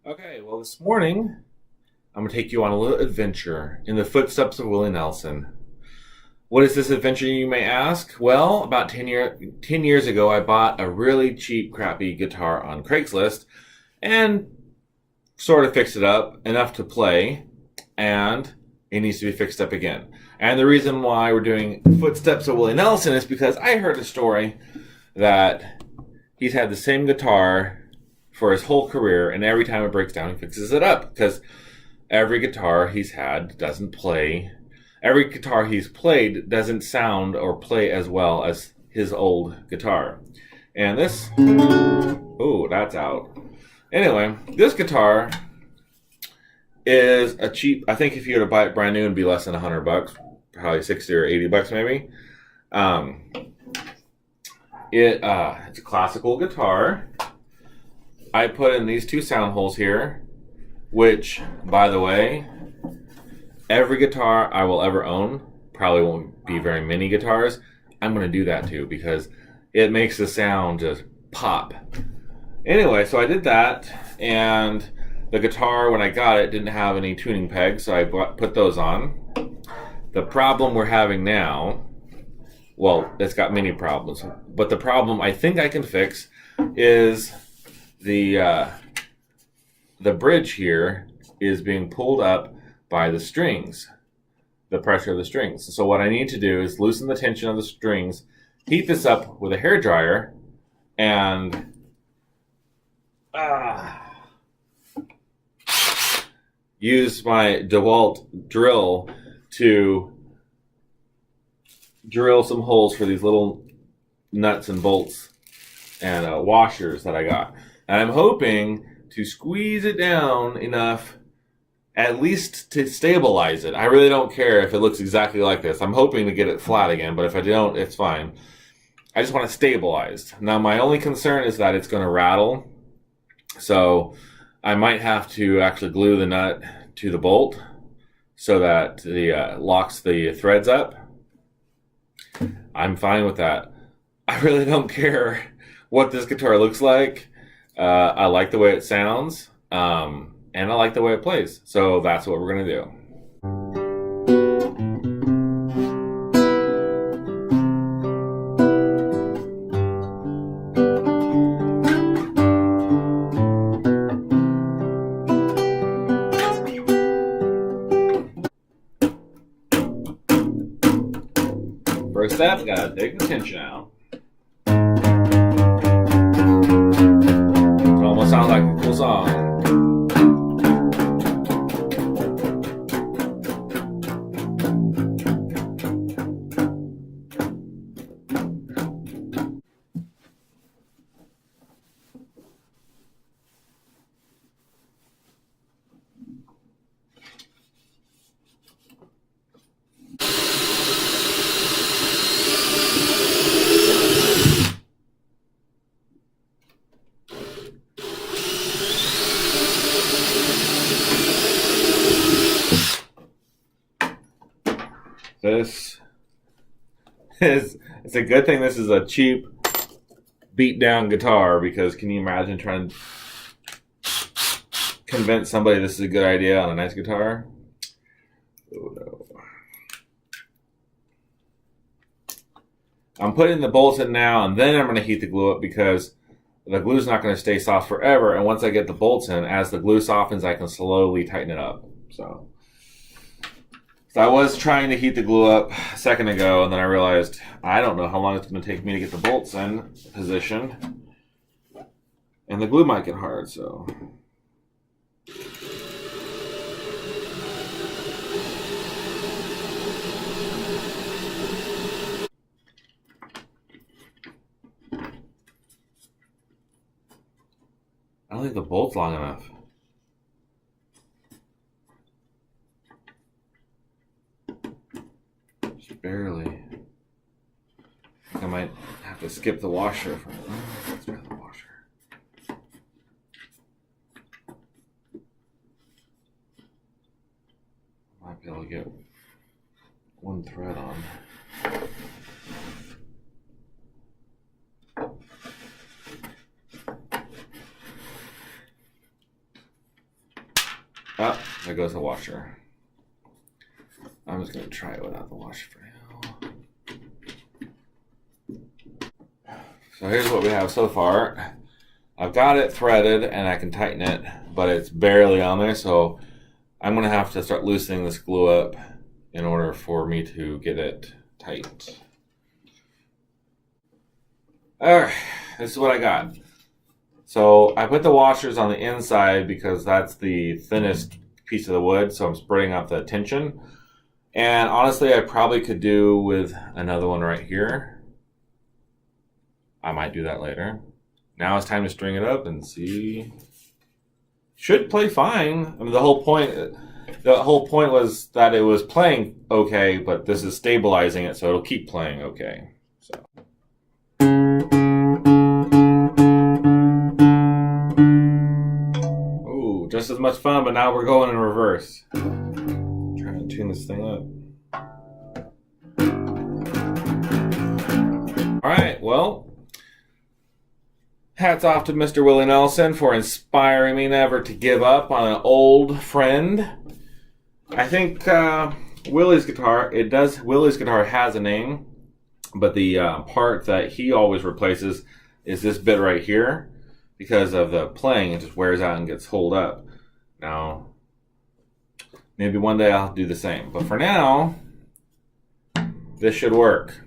Okay, well, this morning I'm going to take you on a little adventure in the footsteps of Willie Nelson. What is this adventure, you may ask? Well, about 10 years ago, I bought a really cheap, crappy guitar on Craigslist and sort of fixed it up enough to play, and it needs to be fixed up again. And the reason why we're doing Footsteps of Willie Nelson is because I heard a story that he's had the same guitar for his whole career, and every time it breaks down, he fixes it up because every guitar he's had doesn't play. Every guitar he's played doesn't sound or play as well as his old guitar. And this, oh, that's out. Anyway, this guitar is a cheap, I think if you were to buy it brand new, it'd be less than $100, probably 60 or 80 bucks maybe. It's a classical guitar. I put in these two sound holes here, which, by the way, every guitar I will ever own, probably won't be very many guitars, I'm going to do that too because it makes the sound just pop. Anyway, so I did that, and the guitar, when I got it, didn't have any tuning pegs, so I put those on. The problem we're having now, well, it's got many problems, but the problem I think I can fix is the bridge here is being pulled up by the strings, the pressure of the strings. So what I need to do is loosen the tension of the strings, heat this up with a hair dryer, and use my DeWalt drill to drill some holes for these little nuts and bolts and washers that I got. And I'm hoping to squeeze it down enough at least to stabilize it. I really don't care if it looks exactly like this. I'm hoping to get it flat again, but if I don't, it's fine. I just want it stabilized. Now, my only concern is that it's going to rattle. So I might have to actually glue the nut to the bolt so that the locks the threads up. I'm fine with that. I really don't care what this guitar looks like. I like the way it sounds, and I like the way it plays. So that's what we're going to do. First step, gotta take the tension out. It almost sounds like a cool song. It's a good thing this is a cheap beat down guitar, because can you imagine trying to convince somebody this is a good idea on a nice guitar? Oh no. I'm putting the bolts in now, and then I'm going to heat the glue up because the glue's not going to stay soft forever, and once I get the bolts in, as the glue softens, I can slowly tighten it up. So I was trying to heat the glue up a second ago, and then I realized I don't know how long it's going to take me to get the bolts in position. And the glue might get hard, so. I don't think the bolt's long enough. Barely. I might have to skip the washer. Let's try the washer. Might be able to get one thread on. There goes the washer. I'm just going to try it without the washer for now. So here's what we have so far. I've got it threaded and I can tighten it, but it's barely on there, so I'm going to have to start loosening this glue up in order for me to get it tight. Alright, this is what I got. So I put the washers on the inside because that's the thinnest piece of the wood, so I'm spreading out the tension. And honestly, I probably could do with another one right here. I might do that later. Now it's time to string it up and see. Should play fine. I mean, the whole point was that it was playing okay, but this is stabilizing it, so it'll keep playing okay. So. Ooh, just as much fun, but now we're going in reverse. Trying to tune this thing up. All right, well. Hats off to Mr. Willie Nelson for inspiring me never to give up on an old friend. I think Willie's guitar has a name, but the part that he always replaces is this bit right here. Because of the playing, it just wears out and gets holed up. Now, maybe one day I'll do the same. But for now, this should work.